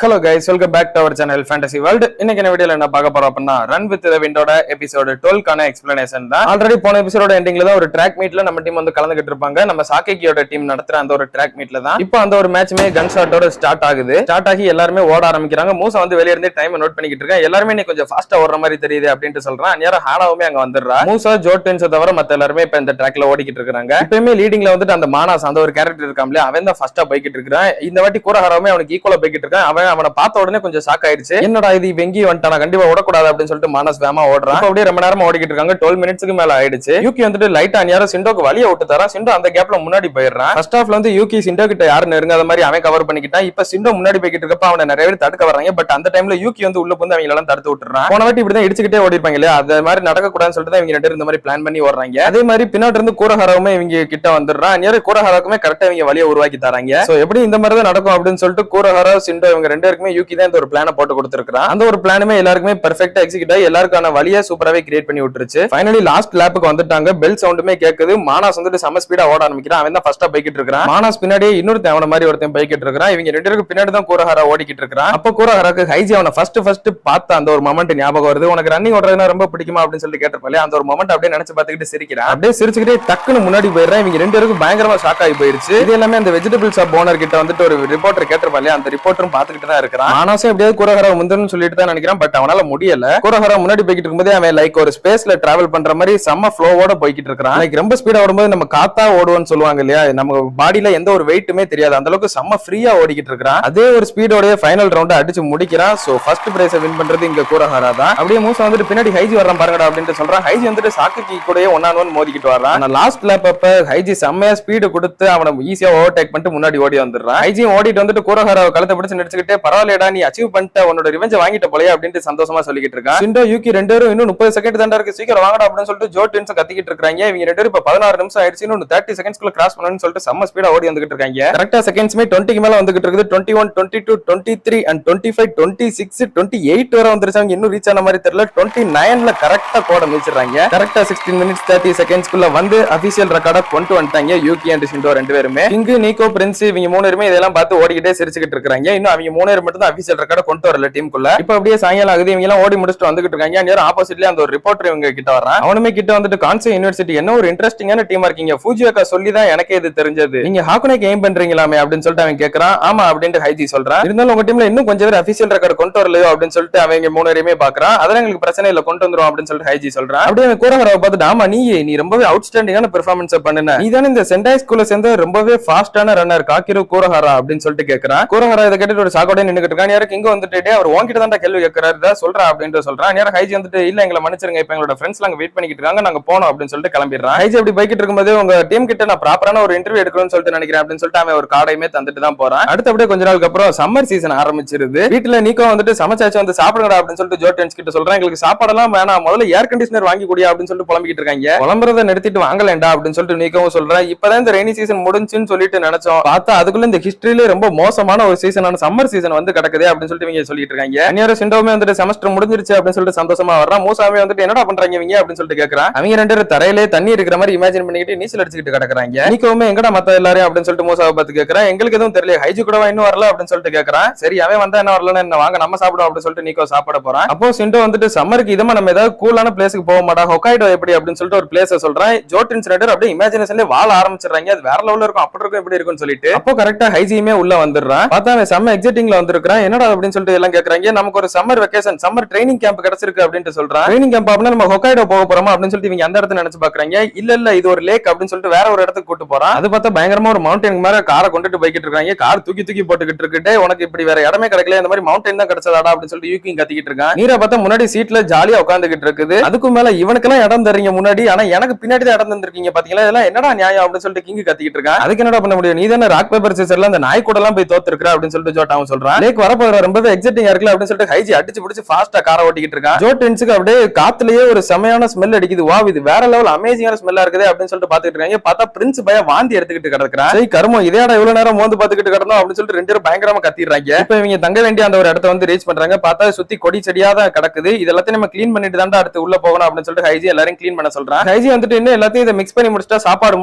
Hello guys, welcome back to our channel Fantasy World. இன்னைக்கு இந்த வீடியோல என்ன பார்க்க போறோம் அப்படின்னா ரன் வித் தி விண்டோட எபிசோட் 12 கான எக்ஸ்பிளனேஷன் தான். ஆல்ரெடி போன எபிசோட எண்டிங்ல தான் ஒரு ட்ராக் மீட்ல நம்ம டீம் வந்து கலந்துகிட்டு இருப்பாங்க. நம்ம சாக்கேக்கியோட டீம் நடத்துற அந்த ஒரு ட்ராக் மீட்ல தான் இப்போ அந்த ஒரு மேட்ச்மே கன் ஷாட்டோட ஸ்டார்ட் ஆகுது. ஸ்டார்ட் ஆகி எல்லாரும் ஓட ஆரம்பிக்கிறாங்க. மூசா வந்து வெளிய இருந்து டைம் நோட் பண்ணிக்கிட்டு இருக்காங்க. எல்லாரும் இன்னைக்கு கொஞ்சம் ஃபாஸ்டா ஓடுற மாதிரி தெரியுது அப்படினு சொல்றான். நேரா ஹானாவுமே அங்க வந்துடுறா. மூசா ஜோட்டன்ஸ் தவிர மத்த எல்லாரும் இப்ப இந்த ட்ராக்ல ஓடிக்கிட்டு இருக்காங்க. இப்பவுமே லீடிங்ல வந்துட்டு அந்த மானாஸ் அந்த ஒரு கேரக்டர் இருக்காம்ல, அவன் தான் ஃபர்ஸ்டா போய்கிட்டு இருக்கான். இந்த வாட்டி கூரஹாராவுமே அவனுக்கு ஈக்குவலா போய்கிட்டு இருக்கான். அவனை பார்த்த உடனே கொஞ்சம் ஷாக் ஆயிடுச்சு. என்னடா இது வெங்கி வந்துட்டானா, கண்டிப்பா ஓடக்கூடாது அப்படின்னு சொல்லிட்டு மானஸ் வேமா ஓடுறான். அப்படியே ரொம்ப நேரமா ஓடிக்கிட்டு இருக்காங்க. 12 மினிட்ஸ்க்கு மேல ஆயிடுச்சு. யூகி வந்துட்டு லைட்டா யாரோ சிண்டோக்கு வழிய விட்டு தரான். சிண்டோ அந்த கேப்ல முன்னாடி போயிடுறான். ஃபர்ஸ்ட் ஹாஃப்ல வந்து யூகி சிண்டோ கிட்ட யாரு நெருங்காத மாதிரி அவன் கவர் பண்ணிக்கிட்டான். இப்ப சிண்டோ முன்னாடி போய்கிட்டு இருக்கப்ப அவனை நிறைய பேர் தடுக்க வர்றாங்க. பட் அந்த டைம்ல யூகி வந்து உள்ள வந்து அவங்க எல்லாம் தடுத்து விட்டுறான். போன வாட்டி இப்படிதான் இடிச்சுக்கிட்டே ஓடி இருப்பாங்க இல்லையா, அது மாதிரி நடக்க கூடாதுன்னு சொல்லிட்டு இவங்க ரெண்டு இந்த மாதிரி பிளான் பண்ணி ஓடுறாங்க. அதே மாதிரி பின்னாடி இருந்து கூரஹாராவுமே இவங்க கிட்ட வந்துடுறான். நேர கூரஹாராவுக்குமே கரெக்டா இவங்க வழியை உருவாக்கி தராங்க. சோ எப்படி இந்த மாதிரி தான் நடக்கும் அப்படின்னு சொல்லிட்டு கூரஹாரா சிண்டோ இவங்க ரெண்டு பேருக்குமே யூகி தான் இந்த ஒரு பிளான போட்டு கொடுத்திருக்கான். அந்த ஒரு பிளானுமே எல்லாருக்குமே பெர்ஃபெக்ட்டா எக்ஸிக்யூட் ஆகி எல்லாருக்கான வழியை சூப்பராவே கிரியேட் பண்ணி விட்டுருச்சு. ஃபைனலி லாஸ்ட் லேப்புக்கு வந்துட்டாங்க. பெல் சவுண்டுமே கேக்குது. மானாஸ் வந்துட்டு செம ஸ்பீடா ஓட ஆரம்பிக்கிறான். அவன் தான் ஃபர்ஸ்டா போய்கிட்டு இருக்கான். மானாஸ் பின்னாடியே இன்னொருத்தன் அவன மாதிரி ஒருத்தன் போய்கிட்டு இருக்கான். இவங்க ரெண்டு பேருக்கு பின்னாடி தான் கூரஹாரா ஓடிக்கிட்டு இருக்கான். அப்ப கூரஹாராக்கு ஹைஜி அவனை ஃபர்ஸ்ட் பார்த்த அந்த ஒரு மொமெண்ட் ஞாபகம் வருது. உனக்கு ரன்னிங் ஓடுறதுனா ரொம்ப பிடிக்குமா அப்படின்னு சொல்லி கேட்டிருப்பாலே, அந்த ஒரு மொமெண்ட் அப்படியே நினைச்சு பார்த்துக்கிட்டு சிரிக்கிறான். அப்படியே சிரிச்சுக்கிட்டே டக்குன்னு முன்னாடி போயிடுறான். இவங்க ரெண்டு பேருக்கு பயங்கரமா ஷாக் ஆகி போயிருச்சு. இது எல்லாமே அந்த வெஜிடபிள் ஷாப் ஓனர் கிட்ட வந்துட்டு ஒரு ரிப்போர்ட்டர் கேட்டிருப்பாலே, அந்த ரிப்போர்ட்டரும் பார்த்துக்கிட்டு தான் இருக்கிறான். மானாஸும் எப்படியாவது கூரஹாரா முந்தன்னு சொல்லிட்டு தான் நினைக்கிறான். பட் அவனால முடியல. கூரஹாரா முன்னாடி போய்கிட்டு இருக்கும்போது அவன் லைக் ஒரு ஸ்பேஸ்ல டிராவல் பண்ற மாதிரி செம்ம ஃப்ளோவோட போய்கிட்டு இருக்கான். லைக் ரொம்ப ஸ்பீடா ஓடும்போது நம்ம காத்தா ஓடுவோம்னு சொல்லுவாங்க இல்லையா, நம்ம பாடியில எந்த ஒரு வெயிட்டுமே தெரியாது, அந்த அளவுக்கு செம்ம ஃப்ரீயா ஓடிக்கிட்டு இருக்கான். அதே ஒரு ஸ்பீடோட ஃபைனல் ரவுண்ட் அடிச்சு முடிக்கிறான். சோ ஃபர்ஸ்ட் பிரைஸ் வின் பண்றது இங்க கூரஹாரா தான். அப்படியே மூசா வந்துட்டு பின்னாடி ஹைஜி வர்றான் பாருங்கடா அப்படினு சொல்றான். ஹைஜி வந்துட்டு சாக்கேக்கி கூடயே 1-on-1 மோதிக்கிட்டு வர்றான். ஆனா லாஸ்ட் லேப் அப்ப ஹைஜி செம்மையா ஸ்பீடு கொடுத்து அவனை ஈஸியா ஓவர்டேக் பண்ணிட்டு முன்னாடி ஓடி வந்துடுறான். ஹைஜி ஓடிட்டு வந்துட்டு கூரஹாராவை கழுத்தை பிடிச்சு நடிச்சுக்கிட்டே, பரவாயில்லடா நீ அச்சீவ் பண்ணிட்ட, உன்னோட ரிவெஞ்ச் வாங்கிட்ட போலயே அப்படின்ட்டு சந்தோஷமா சொல்லிக்கிட்டு இருக்கான். சிண்டோ யூகி ரெண்டு பேரும் இன்னும் 30 செகண்ட் தாண்டா இருக்கு, சீக்கிரம் வாங்கடா அப்படின்னு சொல்லிட்டு ஜோ டென்ஸ் கத்திக்கிட்டு இருக்காங்க. இவங்க ரெண்டு பேரும் இப்ப 16 நிமிஷம் ஆயிடுச்சு, இன்னும் 30 செகண்ட்ஸ்க்குள்ள கிராஸ் பண்ணணும்னு சொல்லிட்டு செம்ம ஸ்பீடா ஓடி வந்துகிட்டு இருக்காங்க. கரெக்டா செகண்ட்ஸ்மே 20க்கு மேல வந்துகிட்டு இருக்குது. 21, 22, 23 and 25, 26, 28 வரை வந்துருச்சாங்க. இன்னும் ரீச் ஆன மாதிரி தெரியல. 29ல கரெக்டா கோட மிதிச்சிடுறாங்க. கரெக்டா 16 மினிட்ஸ் 30 செகண்ட்ஸ்க்குள்ள வந்து அபிஷியல் ரெக்கார்டா கொண்டு வந்துட்டாங்க யூகி அண்ட் சிண்டோ ரெண்டு பேருமே. கிங்கு, நீகோ, பிரின்ஸ் இவங்க மூணு பேருமே இதெல்லாம் பார்த்து ஓடிக்கிட்டே சிரிச்சுக்கிட்டு இருக்காங்க. இன்னும் அவங்க மூணு பேர் மட்டும் தான் அபிஷியல் ரெக்கார்டா கொண்டு வரல டீமுக்குள்ள. இப்ப அப்படியே சாயங்காலம் ஆகுது. இவங்க எல்லாம் ஓடி முடிச்சுட்டு வந்துகிட்டு இருக்காங்க. நேரா ஆப்போசிட்ல அந்த ஒரு ரிப்போர்ட்டர் இவங்க கிட்ட வர்றான். அவனுமே கிட்ட வந்துட்டு கான்சே யுனிவர்சிட்டி என்ன ஒரு இன்ட்ரெஸ்டிங்கான டீமா இருக்கீங்க, ஃபூஜியோகா சொல்லி தான் எனக்கே இது தெரிஞ்சது, நீங்க ஹாகுனேக்கு எய்ம் பண்றீங்களாமே அப்படின்னு சொல்லிட்டு அவன் கேக்குறான். ஆமா அப்படின்ட்டு ஹைஜி சொல்றான். இருந்தாலும் உங்க டீம்ல இன்னும் கொஞ்சம் பேர் அபிஷியல் ரெக்கார்ட் கொண்டு வரலையோ அப்படின்னு சொல்லிட்டு அவங்க மூணு பேருமே பாக்குறான். அதெல்லாம் எங்களுக்கு பிரச்சனை இல்ல, கொண்டு வந்துரும் அப்படின்னு சொல்லிட்டு ஹைஜி சொல்றான். அப்படியே கூரஹாராவை பார்த்துட்டு, ஆமா நீ ரொம்பவே அவுட்ஸ்டாண்டிங்கான பெர்ஃபார்மன்ஸ் பண்ணுன, நீ தானே இந்த சென்டாய் ஸ்கூல்ல சேர்ந்த ரொம்பவே ஃபாஸ்டான ரன்னர் காக்கிரு கூரஹாரா அப்படின்னு சொல்லிட்டு கேக்குறான். கூரஹாரா இதை கேட்டுட்டு ஒரு சாக்கோட நின்னுகிட்டு இருக்கான். யாருக்கு இங்க வந்துட்டு அவர் உன்கிட்ட தான் கேள்வி கேட்கிறாரு சொல்றா அப்படின்னு சொல்றான். நேரம் ஹைஜி வந்துட்டு, இல்ல எங்களை மன்னிச்சிருங்க, இப்ப எங்களோட ஃப்ரெண்ட்ஸ் எல்லாம் வெயிட் பண்ணிட்டு இருக்காங்க, நாங்க போனோம் அப்படின்னு சொல்லிட்டு கிளம்பிடுறான். ஹைஜி அப்படி போய்கிட்டு இருக்கும்போது உங்க டீம் கிட்ட நான் ப்ராப்பரான ஒரு இன்டர்வியூ எடுக்கணும்னு சொல்லிட்டு நினைக்கிறேன் அப்படின்னு சொல்லிட்டு அவன் ஒரு கார்டையுமே தந்துட்டு தான் போறான். அடுத்து அப்படியே கொஞ்ச நாளுக்கு அப்புறம் சம்மர் சீசன் ஆரம்பிச்சிருது. வீட்டுல நீக்கோ வந்துட்டு சமைச்சாச்சு வந்து சாப்பிடுங்கடா அப்படின்னு சொல்லிட்டு ஜோட்டன்ஸ் கிட்ட சொல்றான். எங்களுக்கு சாப்பாடெல்லாம் வேணாம், முதல்ல ஏர் கண்டிஷனர் வாங்கி கூடிய அப்படின்னு சொல்லிட்டு புலம்பிக்கிட்டு இருக்காங்க. புலம்புறதை நிறுத்திட்டு வாங்கலேண்டா அப்படின்னு சொல்லிட்டு நீக்கவும் சொல்றான். இப்பதான் இந்த ரெய்னி சீசன் முடிஞ்சுன்னு சொல்லிட்டு நினைச்சோம், பார்த்தா அதுக்குள்ள இந்த ஹிஸ்டரியில ரொம்ப மோசமான ஒரு சீசனான சம்மர் சீசன் வந்து கிடக்குது அப்படின்னு சொல்லிட்டு இவங்க சொல்லிட்டு இருக்காங்க. அந்நியாரம் சிண்டோமே வந்துட்டு செமஸ்டர் முடிஞ்சிருச்சு அப்படின்னு சொல்லிட்டு சந்தோஷமா வர்றான். மூசாவே வந்துட்டு என்னடா பண்றாங்க இவங்க அப்படின்னு சொல்லிட்டு கேக்குறான். அவங்க ரெண்டு பேரும் தரையிலே தண்ணி இருக்கிற மாதிரி இமேஜின் பண்ணிக்கிட்டு நீச்சல் அடிச்சுக்கிட்டு கிடக்குறாங்க. நீக்கவுமே எங்கடா மத்த எல்லாரும் அப்படின்னு சொல்லிட்டு மூசாவை பார்த்து கேக்குறான். எங்களுக்கு எதுவும் தெரியல, ஹைஜி கூடவா இன்னும் வரல அப்படின்னு சொல்லிட்டு கேக்குறான். சரி அவன் வந்தா என்ன வரலன்னு என்ன, வாங்க நம்ம சாப்பிடும் அப்படின்னு சொல்லிட்டு நீக்கோ சாப்பிட போறான். அப்போ சிண்டோ வந்துட்டு சம்மருக்கு இதமா நம்ம ஏதாவது கூலான பிளேஸ்க்கு போக மாட்டா, ஹொக்காய்டோ எப்படி அப்படின்னு சொல்லிட்டு ஒரு பிளேஸ சொல்றான். ஜோட்டின்ஸ் ரெண்டு அப்படியே இமேஜினேஷன்ல வாழ ஆரம்பிச்சிடுறாங்க. அது வேற லெவல்ல இருக்கும், அப்படி இருக்கும் எப்படி இருக்கும்னு சொல்லிட்டு அப்போ கரெக்டா ஹைஜியுமே உள்ள வந்துடுறான். பார்த்தா அவன் செம்ம எக்ஸைட்டிங்ல வந்திருக்கான். என்னடா அப்படின்னு சொல்லிட்டு எல்லாம் கேக்குறாங்க. நமக்கு ஒரு summer vacation summer training camp கிடைச்சிருக்கு அப்படின்னு சொல்றான். ட்ரைனிங் கேம்ப் அப்படின்னா நம்ம ஹொக்காய்டோ போக போறோமா அப்படின்னு சொல்லிட்டு இவங்க அந்த இடத்துல நினைச்சு பாக்குறாங்க. இல்ல இது ஒரு லேக் அப்படின்னு சொல்லிட்டு வேற ஒரு இடத்துக்கு கூட்டு போறான். அது பார்த்தா பயங்கரமா ஒரு மவுண்டன் மேல காரை கொண்டுட்டு போய்கிட்டு இருக்காங்க. கார் தூக்கி போட்டுக்கிட்டு இருக்கு. உனக்கு இப்படி வேற இடமே கிடைக்கல, இந்த மாதிரி மவுண்டன் தான் கிடைச்சதாடா அப்படின்னு சொல்லிட்டு யூகி கத்திக்கிட்டு இருக்கான். நீரை பார்த்தா முன்னாடி சீட்ல ஜாலியா உட்காந்துக்கிட்டு இருக்குது. அதுக்கு மேல இவனுக்கெல்லாம் இடம் தரீங்க முன்னாடி, ஆனா எனக்கு பின்னாடி தான் இடம் தந்திருக்கீங்க பாத்தீங்களா, இதெல்லாம் என்னடா நியாயம் அப்படின்னு சொல்லிட்டு கிங் கத்திக்கிட்டு இருக்கான். அதுக்கு என்னடா பண்ண முடியும், நீ தானே ராக் பேப்பர் சீசர்ல அந்த நாய் கூட எல்லாம் போய் தோத்துருக்க அப்படின்னு சொல்லிட்டு ஜோட்டாவும் சொல்றான். லேக் வரப்போற ரொம்பவே எக்ஸைட்டிங்கா இருக்குல்ல அப்படின்னு சொல்லிட்டு ஹைஜி அடிச்சு பிடிச்சு ஃபாஸ்டா காரை ஓட்டிக்கிட்டு இருக்கான். ஜோட்டன்ஸுக்கு அப்படியே காத்துலயே ஒரு செமையான ஸ்மெல் அடிக்குது. வா இது வேற லெவல் அமேசிங்கான ஸ்மெல்லா இருக்குது அப்படின்னு சொல்லிட்டு பாத்துக்கிட்டு இருக்காங்க. பார்த்தா பிரின்ஸ் பய வாந்தி எடுத்துக்கிட்டு கிடக்குறான். சரி கருமோ இதேடா இவ்வளவு நேரம் மோந்து பாத்துக்கிட்டு கிடந்தோம் அப்படின்னு சொல்லிட்டு ரெண்டு பேரும் பயங்கரமா கத்திடுறாங்க. இப்ப இவங்க தங்க வேண்டிய அந்த ஒரு இடத்த வந்து ரீச் பண்றாங்க. பார்த்தா சுத்தி கொடி செடியா தான் கிடக்குது. இது எல்லாத்தையும் நம்ம கிளீன் பண்ணிட்டு தான் அடுத்து உள்ள போகணும் அப்படின்னு சொல்லிட்டு ஹைஜி எல்லாரும் கிளீன் பண்ண சொல்றான். ஹைஜி வந்துட்டு இன்னும் எல்லாத்தையும் இதை மிக்ஸ் பண்ணி முடிச்சிட்டா சாப்பாடு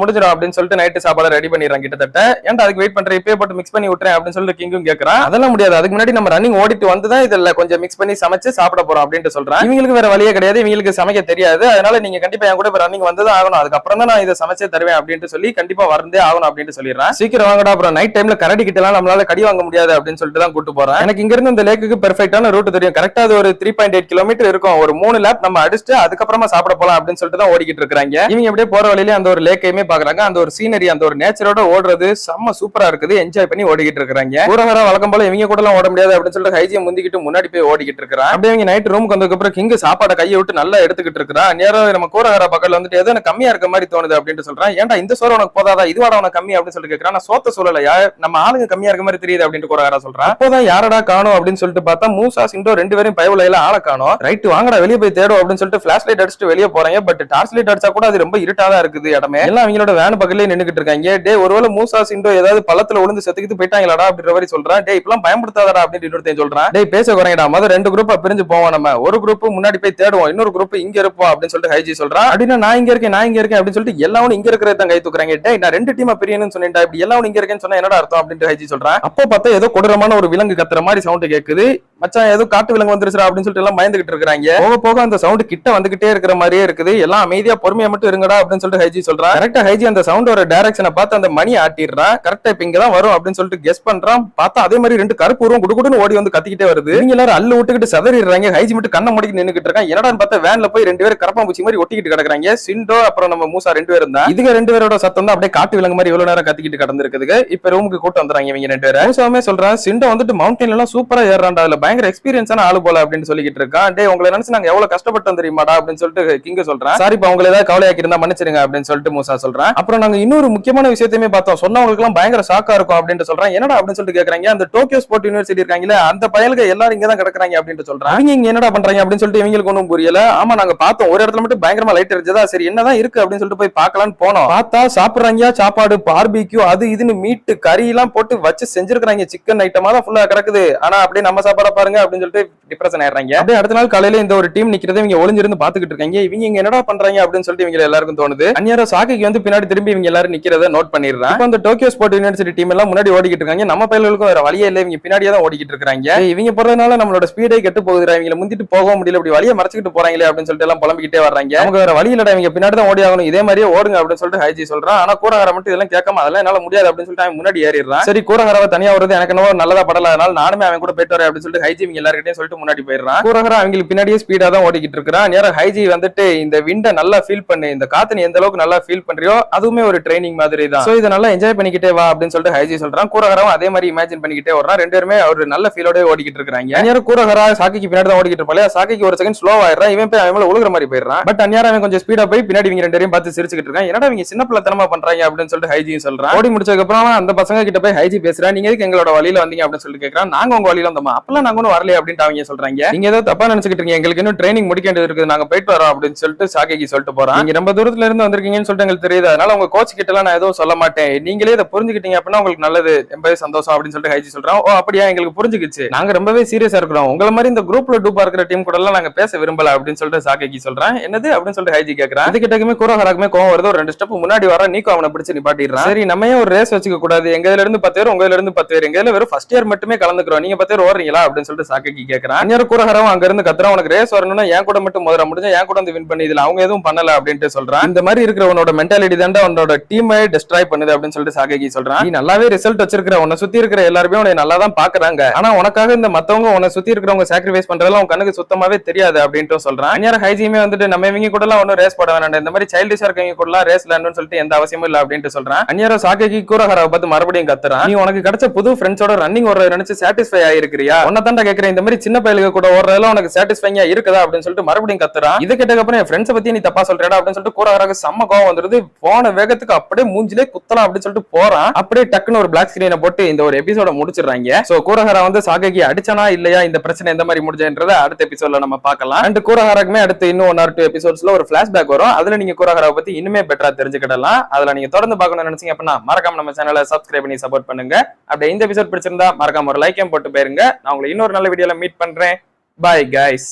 முடிஞ்சிடும் அப்படின்னு சொல்லிட்டு நைட்டு சாப்பாடு ரெடி பண்ணிடுறாங்க. கிட்டத்தட்ட ஏன்டா அதுக்கு வெயிட் பண்றேன், இப்பயே போட்டு மிக்ஸ் பண்ணி விட்டுறேன் அப்படின்னு சொல்லிட்டு கிங்கும் கேட்கறான். அதெல்லாம் அதெல்லாம் முடியாது, அதுக்கு முன்னாடி நம்ம ரன்னிங் ஓடிட்டு வந்துதான் இதெல்லாம் கொஞ்சம் மிக்ஸ் பண்ணி சமைச்சு சாப்பிட போறோம் அப்படின்ட்டு சொல்றேன். இவங்களுக்கு வேற வழியே கிடையாது, இவங்களுக்கு சமைக்க தெரியாது, அதனால நீங்க கண்டிப்பா என் கூட ரன்னிங் வந்துதான் ஆகணும், அதுக்கப்புறம் தான் நான் இதை சமைச்சே தருவேன் அப்படின்ட்டு சொல்லி கண்டிப்பா வரந்தே ஆகணும் அப்படின்ட்டு சொல்லிடுறேன். சீக்கிரம் வாங்கடா, அப்புறம் நைட் டைம்ல கரடி கிட்ட எல்லாம் நம்மளால கடி வாங்க முடியாது அப்படின்னு சொல்லிட்டு தான் கூட்டு போறேன். எனக்கு இங்க இருந்து இந்த லேக்குக்கு பெர்ஃபெக்டான ரூட் தெரியும், கரெக்டா அது ஒரு 3.8 கிலோமீட்டர் இருக்கும். ஒரு 3 லேப் நம்ம அடிச்சுட்டு அதுக்கப்புறமா சாப்பிட போலாம் அப்படின்னு சொல்லிட்டு தான் ஓடிக்கிட்டு இருக்காங்க. இவங்க அப்படியே போற வழியில அந்த ஒரு லேக்கையுமே பாக்குறாங்க, அந்த ஒரு சீனரி, அந்த ஒரு நேச்சரோட ஓடுறது செம்ம சூப்பரா இருக்குது, என்ஜாய் பண்ணி ஓடிக்கிட்டு இருக்காங்க. ஊரகரா வழக்கம் போல இவங்க கூட எல்லாம் ஓட முடியாது அப்படின்னு சொல்லிட்டு ஹைஜியை முந்திக்கிட்டு முன்னாடி போய் ஓடிக்கிட்டு இருக்கான். அப்படியே இவங்க நைட் ரூமுக்கு வந்ததுக்கு அப்புறம் கிங் சாப்பாடை கையை விட்டு நல்லா எடுத்துக்கிட்டு இருக்கிறான். நேரம் நம்ம கூரகரா பக்கத்துல வந்துட்டு ஏதோ எனக்கு கம்மியா இருக்க மாதிரி தோணுது அப்படின்னு சொல்றான். ஏன்டா இந்த சோறு உனக்கு போதாதா, இதுவாட உனக்கு கம்மி அப்படின்னு சொல்லிட்டு கேட்கறான். நான் சோத்த சொல்லலையா, நம்ம ஆளுங்க கம்மியா இருக்க மாதிரி தெரியுது அப்படின்னு கூரகரா சொல்றான். அப்போதான் யாரடா காணும் அப்படின்னு சொல்லிட்டு பார்த்தா மூசா சிண்டோ 2 பேரும் பயவுலையில ஆள காணும். ரைட் வாங்கடா வெளியே போய் தேடும் அப்படின்னு சொல்லிட்டு பிளாஷ் லைட் அடிச்சுட்டு வெளியே போறாங்க. பட் டார்ச் லைட் அடிச்சா கூட அது ரொம்ப இருட்டாதான் இருக்குது இடமே. எல்லாம் அவங்களோட வேன் பக்கத்துல நின்னுகிட்டு இருக்காங்க. டே ஒருவேளை மூசா சிண்டோ ஏதாவது பள்ளத்துல விழுந்து செத்துக்கிட்டு போயிட்டாங்களாடா அப்படின்ற மாதிரி சொல்றான். டே இப்பெல்லாம் பயன்படுத்தாதடா அப்படின்னு இன்னொருத்தையும் சொல்றான். டே பேச குறையடா, மொதல் 2 குரூப்பா பிரிஞ்சு போவோம், நம்ம ஒரு குரூப் முன்னாடி போய் தேடுவோம், இன்னொரு குரூப் இங்க இருப்போம் அப்படின்னு சொல்லிட்டு ஹைஜி சொல்றான். அப்படின்னா நான் இங்க இருக்கேன் அப்படின்னு சொல்லிட்டு எல்லாரும் இங்க இருக்கிறத கை தூக்குறாங்க. டே நான் 2 டீமா பிரியணும்னு சொன்னேன்டா, இப்படி எல்லாரும் இங்க இருக்கேன்னு சொன்னா என்னடா அர்த்தம் அப்படின்னு ஹைஜி சொல்றான். அப்போ பார்த்தா ஏதோ கொடூரமான ஒரு விலங்கு கத்துற மாதிரி சவுண்ட் கேக்குது. மச்சான் ஏதோ காட்டு விலங்கு வந்துருச்சா அப்படின்னு சொல்லிட்டு எல்லாம் பயந்துகிட்டு இருக்காங்க. போக போக அந்த சவுண்ட் கிட்ட வந்துகிட்டே இருக்கிற மாதிரியே இருக்குது. எல்லாம் அமைதியா பொறுமையா மட்டும் இருங்கடா அப்படின்னு சொல்லிட்டு ஹைஜி சொல்றான். கரெக்டா ஹைஜி அந்த சவுண்டோட டைரக்ஷனை பார்த்து அந்த மணி ஆட்டிடுறான். கரெக்டா இப்ப இங்கதான் வரும் அப்படின்னு சொல்லிட்டு கெஸ் பண்றான். பார்த்தா அதே மாதிரி 2 கருப்பு உருவம் குடுகுடுன்னு ஓடி வந்து கத்திக்கிட்டே வருது. இவங்க எல்லாரும் அள்ளு விட்டுக்கிட்டு சதறிடுறாங்க. ஹைஜி மட்டும் கண்ணை மூடிட்டு நின்னுக்கிட்டு இருக்கான். என்னடான்னு பார்த்தா வேன்ல போய் 2 பேர் கரப்பாம்பூச்சி மாதிரி ஒட்டிக்கிட்டு கிடக்குறாங்க. சிண்டோ அப்புறம் நம்ம மூசா 2 பேரும் தான். இதுக்கு 2 பேரோட சத்தம் தான் அப்படியே காட்டு விலங்கு மாதிரி இவ்வளவு நேரம் கத்திக்கிட்டு கடந்திருக்குது. இப்ப ரூமுக்கு கூட்டு வந்துறாங்க இவங்க 2 பேரும். மூசாவே சொல்றான், சிண்டோ வந்துட்டு மவுண்டன்ல எல்லாம் சூப்பரா ஏறான்டா, அதுல பயங்கர எக்ஸ்பீரியன்ஸான ஆளு போல அப்படின்னு சொல்லிக்கிட்டு இருக்கான். டே உங்களை நினைச்சு நாங்க எவ்வளவு கஷ்டப்பட்டோம் தெரியுமாடா அப்படின்னு சொல்லிட்டு கிங்க சொல்றான். சாரிப்பா உங்களை ஏதாவது கவலையாக்கி இருந்தா மன்னிச்சிருங்க அப்படின்னு சொல்லிட்டு மூசா சொல்றான். அப்புறம் நாங்க இன்னொரு முக்கியமான விஷயத்தையுமே பார்த்தோம், சொன்னவங்களுக்கு எல்லாம் பயங்கர ஷாக்கா இருக்கும் அப்படின்னு சொல்றான். என்னடா அப்படின்னு சொல்லிட்டு கேக்குறாங்க. அந்த டோக்கியோ ஸ்போர்ட் யூனிவர்சிட்டி இருக்காங்களே அந்த பயலுக்கு எல்லாரும் இங்க தான் கிடக்குறாங்க அப்படின்னு சொல்றான். அவங்க இங்க என்னடா பண்றாங்க அப்படின்னு சொல்லிட்டு இவங்களுக்கு ஒன்றும் புரியல. ஆமா நாங்க பார்த்தோம், ஒரு இடத்துல மட்டும் பயங்கரமா லைட் எரிஞ்சதா, சரி என்னதான் இருக்கு அப்படின்னு சொல்லிட்டு போய் பார்க்கலாம்னு போனோம். பார்த்தா சாப்பிடுறாங்க, சாப்பாடு பார்பிக்யூ அது இதுன்னு மீட்டு கறி எல்லாம் போட்டு வச்சு செஞ்சிருக்காங்க, சிக்கன் ஐட்டமா தான் ஃபுல்லா கிடக்குது. ஆனா அப்படியே நம்ம சாப்பாட பாருங்க அப்படின்னு சொல்லிட்டு டிப்ரெஷன் ஆயிடுறாங்க. அப்படியே அடுத்த நாள் காலையில இந்த ஒரு டீம் நிக்கிறத இவங்க ஒளிஞ்சிருந்து பாத்துக்கிட்டு இருக்காங்க. இவங்க இங்க என்னடா பண்றாங்க அப்படின்னு சொல்லிட்டு இவங்க எல்லாருக்கும் தோணுது. அந்நியாரம் சாக்கிக்கு வந்து பின்னாடி திரும்பி இவங்க எல்லாரும் நிக்கிறத நோட் பண்ணிடுறான். இப்போ அந்த டோக்கியோ ஸ்போர்ட் யூனிவர்சிட்டி டீம் எல்லாம் முன்னாடி ஓடிக்கிட்டு இருக்காங்க. நம்ம பையர்களுக்கும் வேற வழியே இல்ல, இவங்க பின்னாடியே தான் ஓடிக்கிட்டு இருக்காங்க. இவங்க போறதுனால நம்மளோட ஸ்பீடே கெட்டு போகுதுடா, இவங்க முந்திட்டு போக முடியல, இப்படி வழியை மறைச்சிட்டு போறாங்களே அப்படின்னு சொல்லிட்டு எல்லாம் புலம்பிக்கிட்டே வர்றாங்க. நமக்கு வேற வழி இல்லடா, இவங்க பின்னாடி தான் ஓடி ஆகணும், இதே மாதிரியே ஓடுங்க அப்படின்னு சொல்லிட்டு ஹைஜி சொல்றான். ஆனா கூரகார மட்டும் இதெல்லாம் கேட்காம அதெல்லாம் என்னால முடியாது அப்படின்னு சொல்லிட்டு அவன் முன்னாடி ஏறிடுறான். சரி கூரகாரவை தனியா வருது எனக்கு என்னவோ நல்லதா படல, அதனால நானுமே அவன் கூட போயிட்டு வரேன் அப்படின்னு சொல்லிட்டு ஹைஜி இவங்க எல்லார்கிட்டயும் சொல்லிட்டு முன்னாடி போயிடுறான். கூரகார அவங்களுக்கு பின்னாடியே ஸ்பீடா தான் ஓடிக்கிட்டு இருக்கான். நேரம் ஹைஜி வந்துட்டு இந்த விண்டை நல்லா ஃபீல் பண்ணு, இந்த காத்து நீ எந்த அளவுக்கு நல்லா ஃபீல் பண்றியோ அதுவுமே ஒரு ட்ரைனிங் மாதிரி தான், சோ இதை நல்லா என்ஜாய் பண்ணிக்கிட்டே வா அப்படின்னு சொல்லிட்டு ஹைஜி சொல்றான். கூரகாரவும் அதே மாதிரி இமேஜின் பண்ணிக்கிட்டே வர்றான். 2 பேருமே ஒரு நல்ல ஃபீலோட ஓடிக்கிட்டு இருக்காங்க. நேரம் கூரகாரா சாக்கிக்கு பின்னாடி தான் ஓடிக்கிட்டு இருப்பாங்க. சாக்கிக்கு ஒரு செகண்ட் ஸ்லோ ஆயிடுறான், இவன் போய் அவன் மேல உழுகுற மாதிரி போயிடுறான். பட் அந்நியாரம் அவன் கொஞ்சம் ஸ்பீடா போய் பின்னாடி இவங்க 2 பேரையும் பார்த்து சிரிச்சுக்கிட்டு இருக்கான். என்னடா இவங்க சின்ன பிள்ளைத்தனமா பண்றாங்க அப்படின்னு சொல்லிட்டு ஹைஜியும் சொல்றான். ஓடி முடிச்சதுக்கு அப்புறம் அந்த பசங்க கிட்ட போய் ஹைஜி பேசுறான். நீங்க எதுக்கு எங்களோட வழியில வந்தீங்க அப்படின்னு சொல்லிட்டு கேட்கறான். நாங்க உங்க வழியில வந்தோமா, அப்பெல்லாம் நாங்க ஒன்னும் வரலையே அப்படின்னு அவங்க சொல்றாங்க. நீங்க ஏதோ தப்பா நினைச்சுக்கிட்டு இருக்கீங்க, எங்களுக்கு இன்னும் ட்ரைனிங் முடிக்க வேண்டியது இருக்குது, நாங்க போயிட்டு வரோம் அப்படின்னு சொல்லிட்டு சாக்கிக்கு சொல்லிட்டு போறான். நீங்க ரொம்ப தூரத்துல இருந்து வந்திருக்கீங்கன்னு சொல்லிட்டு எங்களுக்கு தெரியுது, அதனால உங்க கோச் கிட்ட எல்லாம் நான் எதுவும் சொல்ல மாட்டேன், நீங்களே இதை புரிஞ்சுக்கிட்டீங்க அப்படின்னா உங்களுக்கு நல்லது, ரொம்பவே சந்தோஷம் அப்படின்னு சொல்லிட்டு ஹைஜி சொல்றான். ஓ அப்படியா, எங்களுக்கு புரிஞ்சுக்கிச்சு, நாங்க ரொம்பவே சீரியஸா இருக்கிறோம், உங்களை மாதிரி இந்த குரூப்ல டூப்பா இருக்கிற டீம் கூட எல்லாம் நாங்க பேச விரும்பல அப்படின்னு சொல்லிட்டு சாக்கிக்கு சொல்றான். என்னது அப்படின்னு சொல்லிட்டு ஹைஜி கேட்கறான். இது கிட்டக்குமே கூரகாராக்குமே கோவம் வருது. ஒரு 2 ஸ்டெப் முன்னாடி வர நீக்கோ அவனை பிடிச்சு நிப்பாட்டிடுறான். சரி நம்ம ஏன் ஒரு ரேஸ் வச்சுக்க கூடாது, எங்க இதுல இருந்து 10 பேர் உங்க இதுல இருந்து 10 பேர், எங்க இதுல வெறும் ஃபர்ஸ்ட் இயர் மட்டுமே கலந்துக்கிறோம், நீங்க 10 பேர் ஓடுறீங்களா அப்படின்னு சொல்லிட்டு சாக்கிக்கு கேட்கறான். அந்நியாரம் கூரகாரவும் அங்க இருந்து கத்துறான், உனக்கு ரேஸ் வரணும்னா என் கூட மட்டும் முதல்ல முடிஞ்சா என் கூட வந்து வின் பண்ணி, இதுல அவங்க எதுவும் பண்ணல அப்படின்ட்டு சொல்றான். இந்த மாதிரி இருக்கிறவனோட மென்டாலிட்டி தாண்டா உன்னோட டீமை டிஸ்ட்ராய் பண்ணுது அப்படின்னு சொல்லிட்டு சாகேகி சொல்றான். நீ நல்லாவே ரிசல்ட் வச்சிருக்கிற, உன்னை சுத்தி இருக்கிற எல்லாருமே உன்னை நல்லா தான் பாக்குறாங்க, ஆனா உனக்காக இந்த மத்தவங்க உன்னை சுத்தி இருக்கிறவங்க சாக்ரிஃபைஸ் பண்றதெல்லாம் உன் கண்ணுக்கு சுத்தமாவே தெரியாது அப்படின்ட்டு சொல்றான். அந்நியாரம் ஹைஜியுமே வந்துட்டு நம்ம இவங்க கூட எல்லாம் ஒன்னும் ரேஸ் போட வேண்டாம், இந்த மாதிரி சைல்டிஷா இருக்கவங்க கூட எல்லாம் ரேஸ் விளையாடணும்னு சொல்லிட்டு எந்த அவசியமும் இல்ல அப்படின்ட்டு சொல்றான். அந்நியாரம் சாகேகி கூரகாராவை பார்த்து மறுபடியும் கத்துறான். நீ உனக்கு கிடைச்ச புது ஃப்ரெண்ட்ஸோட ரன்னிங் ஓடுறத நினைச்சு சாட்டிஸ்ஃபை ஆயிருக்கிறியா, உன்னை தாண்டா கேட்கிறேன், இந்த மாதிரி சின்ன பையலுக்கு கூட ஓடுறதெல்லாம் உனக்கு சாட்டிஸ்ஃபையா இருக்குதா அப்படின்னு சொல்லிட்டு மறுபடியும் கத்துறான். இதை கேட்டதுக்கு அப்புறம் என் ஃப்ரெண்ட்ஸை பத்தி நீ தப்பா சொல்றா அப்படின்னு சொல்லிட்டு கூரகாராக்கு செம்ம கோவம் வந்துருது. போன வேகத்துக்கு அப்படியே மூஞ்சிலே குத்தலாம் அப்படின்னு சொல்லிட்டு போறான். அப்படியே டக்குன்னு ஒரு பிளாக் ஸ்கிரீனை போட்டு இந்த ஒரு எபிசோட முடிச்சிடுறாங்க. சோ கூரகாரா வந்து சாகேகி அடிச்சானா இல்லையா, இந்த பிரச்சனை எந்த மாதிரி முடிஞ்சதுன்றத அடுத்த எபிசோட்ல நம்ம பார்க்கலாம். அண்ட் கூரகாராக்குமே அடுத்து இன்னும் 1 or 2 எபிசோட்ஸ்ல ஒரு பிளாஷ்பேக் வரும், அதுல நீங்க கூரகாராவை பத்தி இன்னுமே பெட்டரா தெரிஞ்சுக்கிடலாம். அதுல நீங்க தொடர்ந்து பார்க்கணும்னு நினைச்சீங்க அப்படின்னா மறக்காம நம்ம சேனலை சப்ஸ்கிரைப் பண்ணி சப்போர்ட் பண்ணுங்க. அப்படியே இந்த எபிசோட் பிடிச்சிருந்தா மறக்காம ஒரு லைக்கையும் போட்டு போயிருங்க. நான் உங்களை இன்னொரு நல்ல வீடியோல மீட் பண்றேன். Bye guys.